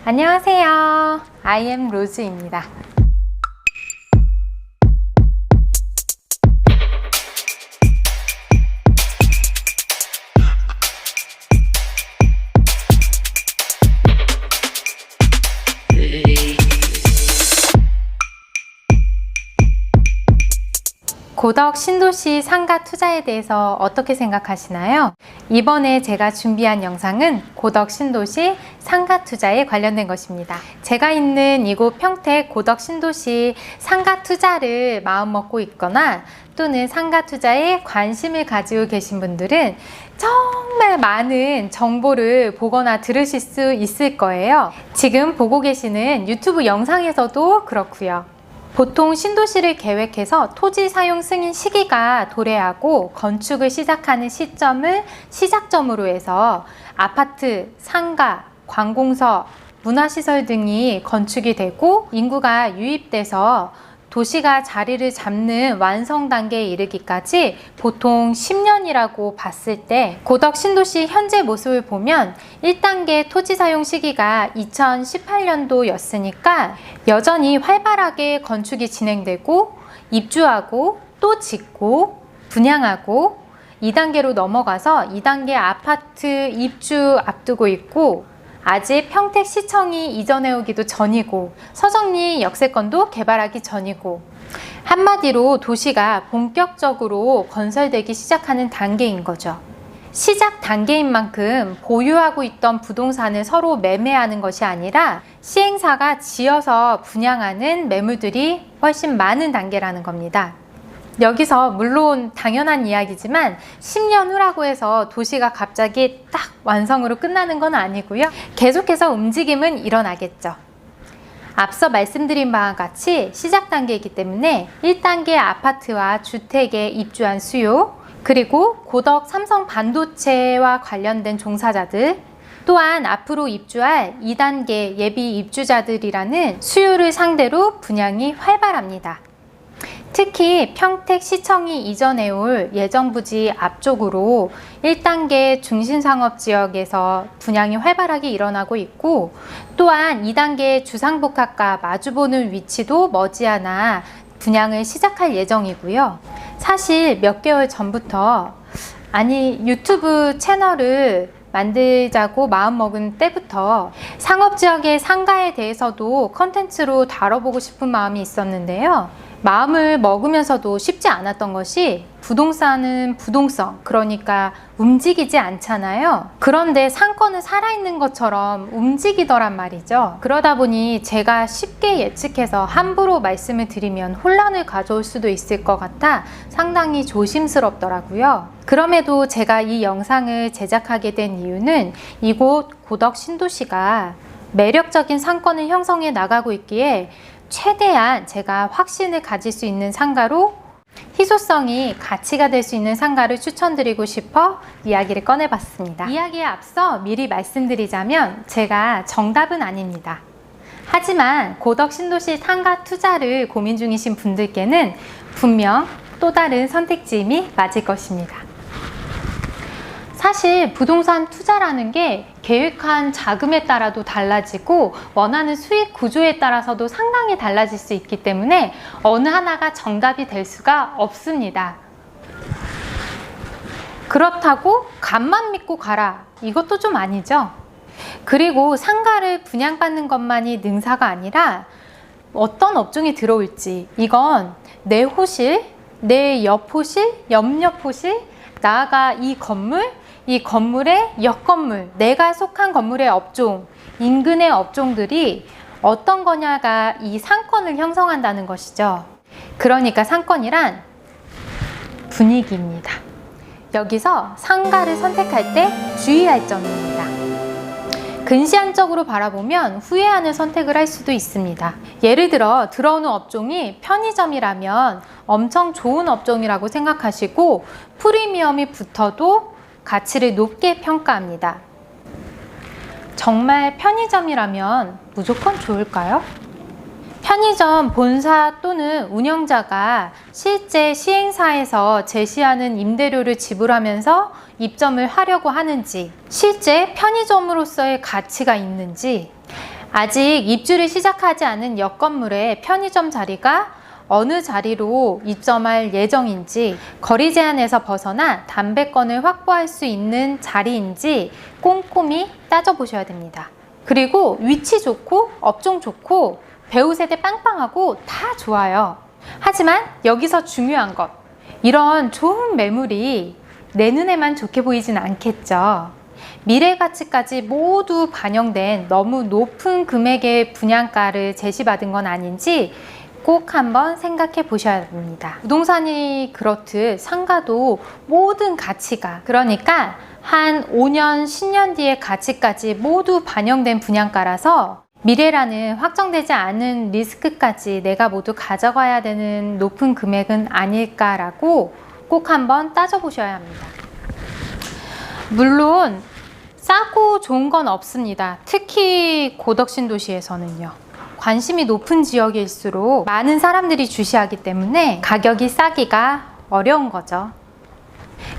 안녕하세요. I am 로즈입니다. 고덕 신도시 상가 투자에 대해서 어떻게 생각하시나요? 이번에 제가 준비한 영상은 고덕 신도시 상가 투자에 관련된 것입니다. 제가 있는 이곳 평택 고덕 신도시 상가 투자를 마음먹고 있거나 또는 상가 투자에 관심을 가지고 계신 분들은 정말 많은 정보를 보거나 들으실 수 있을 거예요. 지금 보고 계시는 유튜브 영상에서도 그렇고요. 보통 신도시를 계획해서 토지 사용 승인 시기가 도래하고 건축을 시작하는 시점을 시작점으로 해서 아파트, 상가, 관공서, 문화시설 등이 건축이 되고 인구가 유입돼서 도시가 자리를 잡는 완성 단계에 이르기까지 보통 10년이라고 봤을 때 고덕 신도시 현재 모습을 보면 1단계 토지 사용 시기가 2018년도였으니까 여전히 활발하게 건축이 진행되고 입주하고 또 짓고 분양하고 2단계로 넘어가서 2단계 아파트 입주 앞두고 있고 아직 평택시청이 이전해 오기도 전이고 서정리 역세권도 개발하기 전이고 한마디로 도시가 본격적으로 건설되기 시작하는 단계인 거죠. 시작 단계인 만큼 보유하고 있던 부동산을 서로 매매하는 것이 아니라 시행사가 지어서 분양하는 매물들이 훨씬 많은 단계라는 겁니다. 여기서 물론 당연한 이야기지만 10년 후라고 해서 도시가 갑자기 딱 완성으로 끝나는 건 아니고요. 계속해서 움직임은 일어나겠죠. 앞서 말씀드린 바와 같이 시작 단계이기 때문에 1단계 아파트와 주택에 입주한 수요, 그리고 고덕 삼성 반도체와 관련된 종사자들, 또한 앞으로 입주할 2단계 예비 입주자들이라는 수요를 상대로 분양이 활발합니다. 특히 평택시청이 이전해 올 예정부지 앞쪽으로 1단계 중심상업지역에서 분양이 활발하게 일어나고 있고 또한 2단계 주상복합과 마주보는 위치도 머지않아 분양을 시작할 예정이고요. 사실 몇 개월 전부터 유튜브 채널을 만들자고 마음먹은 때부터 상업지역의 상가에 대해서도 컨텐츠로 다뤄보고 싶은 마음이 있었는데요. 마음을 먹으면서도 쉽지 않았던 것이 부동산은 부동성, 그러니까 움직이지 않잖아요. 그런데 상권은 살아있는 것처럼 움직이더란 말이죠. 그러다 보니 제가 쉽게 예측해서 함부로 말씀을 드리면 혼란을 가져올 수도 있을 것 같아 상당히 조심스럽더라고요. 그럼에도 제가 이 영상을 제작하게 된 이유는 이곳 고덕 신도시가 매력적인 상권을 형성해 나가고 있기에 최대한 제가 확신을 가질 수 있는 상가로 희소성이 가치가 될 수 있는 상가를 추천드리고 싶어 이야기를 꺼내봤습니다. 이야기에 앞서 미리 말씀드리자면 제가 정답은 아닙니다. 하지만 고덕 신도시 상가 투자를 고민 중이신 분들께는 분명 또 다른 선택지임이 맞을 것입니다. 사실 부동산 투자라는 게 계획한 자금에 따라도 달라지고 원하는 수익 구조에 따라서도 상당히 달라질 수 있기 때문에 어느 하나가 정답이 될 수가 없습니다. 그렇다고 간만 믿고 가라, 이것도 좀 아니죠. 그리고 상가를 분양받는 것만이 능사가 아니라 어떤 업종이 들어올지, 이건 내 호실, 내 옆호실, 옆옆호실, 나아가 이 건물의 옆건물, 내가 속한 건물의 업종, 인근의 업종들이 어떤 거냐가 이 상권을 형성한다는 것이죠. 그러니까 상권이란 분위기입니다. 여기서 상가를 선택할 때 주의할 점입니다. 근시안적으로 바라보면 후회하는 선택을 할 수도 있습니다. 예를 들어 들어오는 업종이 편의점이라면 엄청 좋은 업종이라고 생각하시고 프리미엄이 붙어도 가치를 높게 평가합니다. 정말 편의점이라면 무조건 좋을까요? 편의점 본사 또는 운영자가 실제 시행사에서 제시하는 임대료를 지불하면서 입점을 하려고 하는지, 실제 편의점으로서의 가치가 있는지, 아직 입주를 시작하지 않은 옆 건물의 편의점 자리가 어느 자리로 입점할 예정인지, 거리 제한에서 벗어나 담배권을 확보할 수 있는 자리인지 꼼꼼히 따져보셔야 됩니다. 그리고 위치 좋고 업종 좋고 배우 세대 빵빵하고 다 좋아요. 하지만 여기서 중요한 것, 이런 좋은 매물이 내 눈에만 좋게 보이진 않겠죠. 미래 가치까지 모두 반영된 너무 높은 금액의 분양가를 제시받은 건 아닌지 꼭 한번 생각해 보셔야 됩니다. 부동산이 그렇듯 상가도 모든 가치가, 그러니까 한 5년, 10년 뒤의 가치까지 모두 반영된 분양가라서 미래라는 확정되지 않은 리스크까지 내가 모두 가져가야 되는 높은 금액은 아닐까라고 꼭 한번 따져보셔야 합니다. 물론 싸고 좋은 건 없습니다. 특히 고덕신도시에서는요. 관심이 높은 지역일수록 많은 사람들이 주시하기 때문에 가격이 싸기가 어려운 거죠.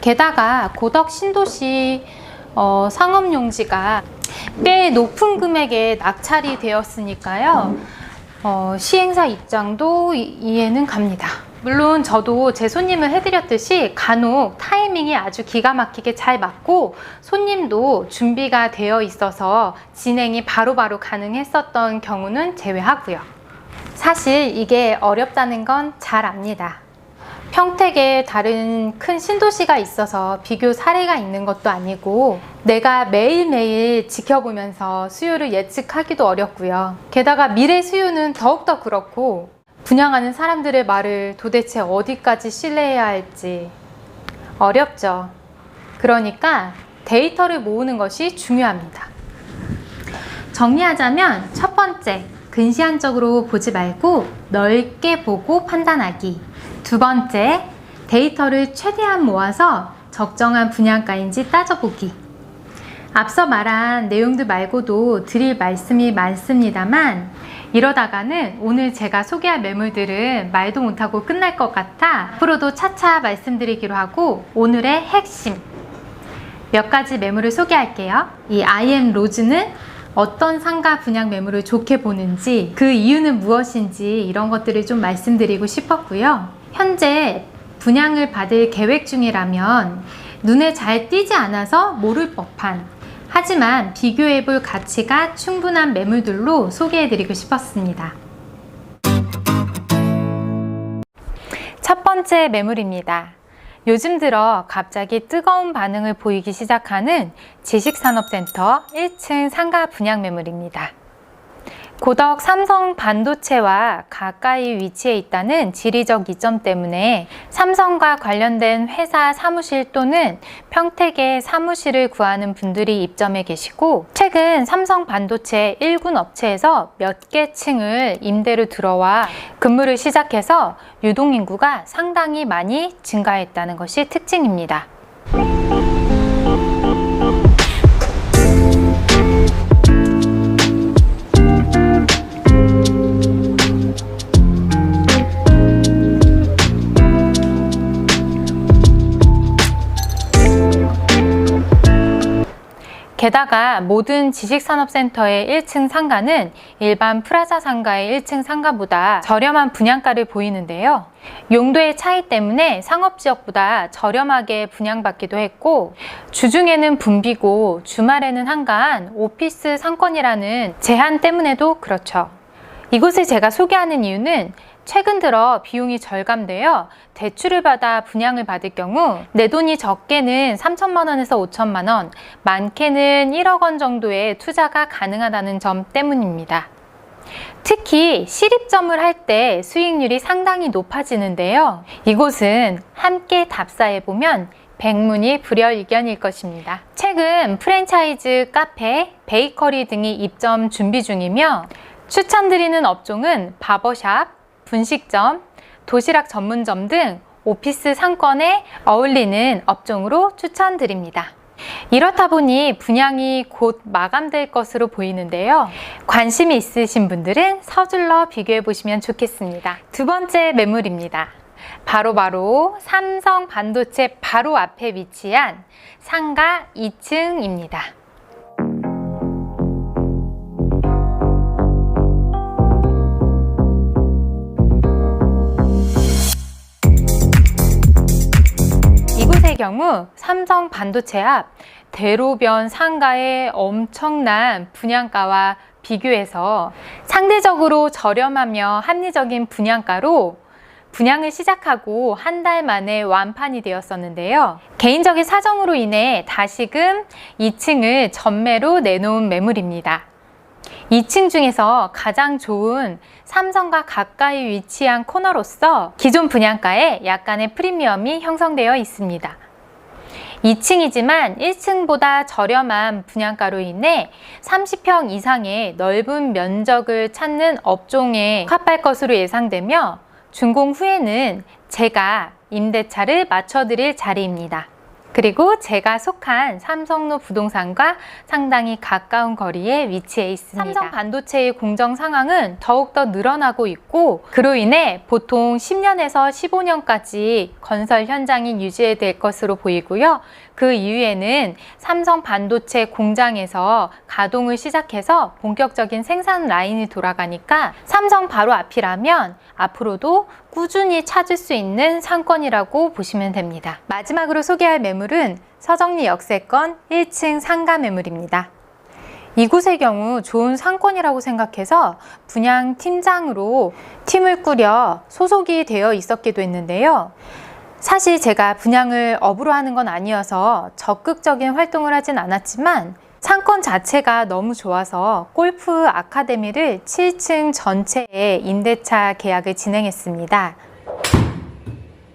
게다가 고덕신도시 상업용지가 꽤 높은 금액에 낙찰이 되었으니까요. 시행사 입장도 이해는 갑니다. 물론 저도 제 손님을 해드렸듯이 간혹 타이밍이 아주 기가 막히게 잘 맞고 손님도 준비가 되어 있어서 진행이 바로바로 가능했었던 경우는 제외하고요. 사실 이게 어렵다는 건 잘 압니다. 평택에 다른 큰 신도시가 있어서 비교 사례가 있는 것도 아니고 내가 매일매일 지켜보면서 수요를 예측하기도 어렵고요. 게다가 미래 수요는 더욱더 그렇고 분양하는 사람들의 말을 도대체 어디까지 신뢰해야 할지 어렵죠. 그러니까 데이터를 모으는 것이 중요합니다. 정리하자면 첫 번째, 근시안적으로 보지 말고 넓게 보고 판단하기. 두 번째, 데이터를 최대한 모아서 적정한 분양가인지 따져보기. 앞서 말한 내용들 말고도 드릴 말씀이 많습니다만 이러다가는 오늘 제가 소개할 매물들은 말도 못하고 끝날 것 같아 앞으로도 차차 말씀드리기로 하고 오늘의 핵심 몇 가지 매물을 소개할게요. 이 IM 로즈는 어떤 상가 분양 매물을 좋게 보는지, 그 이유는 무엇인지 이런 것들을 좀 말씀드리고 싶었고요. 현재 분양을 받을 계획 중이라면 눈에 잘 띄지 않아서 모를 법한, 하지만 비교해볼 가치가 충분한 매물들로 소개해드리고 싶었습니다. 첫 번째 매물입니다. 요즘 들어 갑자기 뜨거운 반응을 보이기 시작하는 지식산업센터 1층 상가 분양 매물입니다. 고덕 삼성 반도체와 가까이 위치해 있다는 지리적 이점 때문에 삼성과 관련된 회사 사무실 또는 평택에 사무실을 구하는 분들이 입점해 계시고, 최근 삼성 반도체 1군 업체에서 몇 개 층을 임대로 들어와 근무를 시작해서 유동인구가 상당히 많이 증가했다는 것이 특징입니다. 게다가 모든 지식산업센터의 1층 상가는 일반 프라자 상가의 1층 상가보다 저렴한 분양가를 보이는데요. 용도의 차이 때문에 상업지역보다 저렴하게 분양받기도 했고, 주중에는 붐비고 주말에는 한가한 오피스 상권이라는 제한 때문에도 그렇죠. 이곳을 제가 소개하는 이유는 최근 들어 비용이 절감되어 대출을 받아 분양을 받을 경우 내 돈이 적게는 3천만 원에서 5천만 원, 많게는 1억 원 정도의 투자가 가능하다는 점 때문입니다. 특히 실입점을 할 때 수익률이 상당히 높아지는데요. 이곳은 함께 답사해보면 백문이 불여일견일 것입니다. 최근 프랜차이즈 카페, 베이커리 등이 입점 준비 중이며 추천드리는 업종은 바버샵, 분식점, 도시락 전문점 등 오피스 상권에 어울리는 업종으로 추천드립니다. 이렇다 보니 분양이 곧 마감될 것으로 보이는데요. 관심이 있으신 분들은 서둘러 비교해 보시면 좋겠습니다. 두 번째 매물입니다. 바로 삼성 반도체 바로 앞에 위치한 상가 2층입니다. 이곳의 경우 삼성 반도체 앞 대로변 상가의 엄청난 분양가와 비교해서 상대적으로 저렴하며 합리적인 분양가로 분양을 시작하고 한 달 만에 완판이 되었었는데요. 개인적인 사정으로 인해 다시금 2층을 전매로 내놓은 매물입니다. 2층 중에서 가장 좋은 삼성과 가까이 위치한 코너로서 기존 분양가에 약간의 프리미엄이 형성되어 있습니다. 2층이지만 1층보다 저렴한 분양가로 인해 30평 이상의 넓은 면적을 찾는 업종에 적합할 것으로 예상되며 준공 후에는 제가 임대차를 맞춰드릴 자리입니다. 그리고 제가 속한 삼성로 부동산과 상당히 가까운 거리에 위치해 있습니다. 삼성 반도체의 공정 상황은 더욱더 늘어나고 있고 그로 인해 보통 10년에서 15년까지 건설 현장이 유지될 것으로 보이고요. 그 이후에는 삼성 반도체 공장에서 가동을 시작해서 본격적인 생산 라인이 돌아가니까 삼성 바로 앞이라면 앞으로도 꾸준히 찾을 수 있는 상권이라고 보시면 됩니다. 마지막으로 소개할 매물은 서정리 역세권 1층 상가 매물입니다. 이곳의 경우 좋은 상권이라고 생각해서 분양 팀장으로 팀을 꾸려 소속이 되어 있었기도 했는데요. 사실 제가 분양을 업으로 하는 건 아니어서 적극적인 활동을 하진 않았지만 상권 자체가 너무 좋아서 골프 아카데미를 7층 전체에 임대차 계약을 진행했습니다.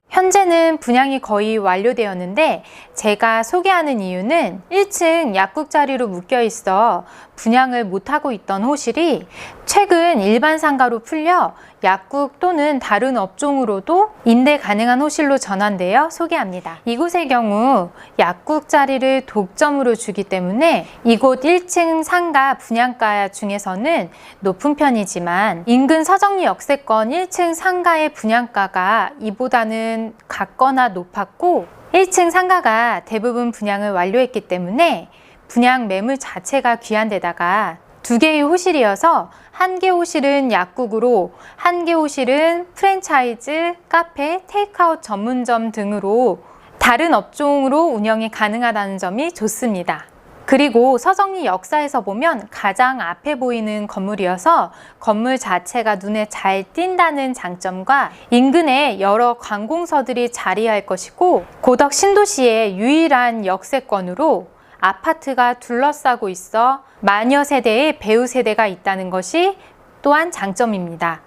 현재는 분양이 거의 완료되었는데 제가 소개하는 이유는 1층 약국 자리로 묶여 있어 분양을 못하고 있던 호실이 최근 일반 상가로 풀려 약국 또는 다른 업종으로도 임대 가능한 호실로 전환되어 소개합니다. 이곳의 경우 약국 자리를 독점으로 주기 때문에 이곳 1층 상가 분양가 중에서는 높은 편이지만 인근 서정리 역세권 1층 상가의 분양가가 이보다는 같거나 높았고 1층 상가가 대부분 분양을 완료했기 때문에 분양 매물 자체가 귀한 데다가 2개의 호실이어서 1개 호실은 약국으로 1개 호실은 프랜차이즈, 카페, 테이크아웃 전문점 등으로 다른 업종으로 운영이 가능하다는 점이 좋습니다. 그리고 서정리 역사에서 보면 가장 앞에 보이는 건물이어서 건물 자체가 눈에 잘 띈다는 장점과 인근에 여러 관공서들이 자리할 것이고 고덕 신도시의 유일한 역세권으로 아파트가 둘러싸고 있어 마녀 세대의 배우 세대가 있다는 것이 또한 장점입니다.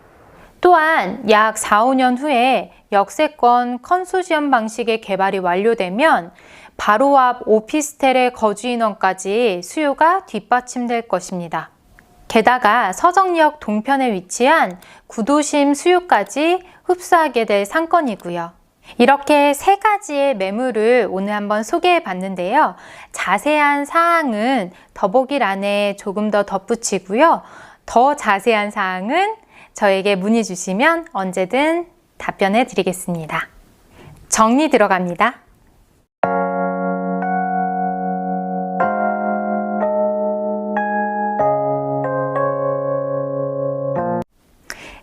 또한 약 4, 5년 후에 역세권 컨소시엄 방식의 개발이 완료되면 바로 앞 오피스텔의 거주 인원까지 수요가 뒷받침될 것입니다. 게다가 서정리역 동편에 위치한 구도심 수요까지 흡수하게 될 상권이고요. 이렇게 3가지의 매물을 오늘 한번 소개해 봤는데요. 자세한 사항은 더보기란에 조금 더 덧붙이고요. 더 자세한 사항은 저에게 문의 주시면 언제든 답변해 드리겠습니다. 정리 들어갑니다.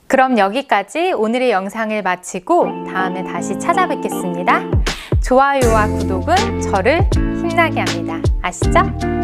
그럼 여기까지 오늘의 영상을 마치고 다음에 다시 찾아뵙겠습니다. 좋아요와 구독은 저를 힘나게 합니다. 아시죠?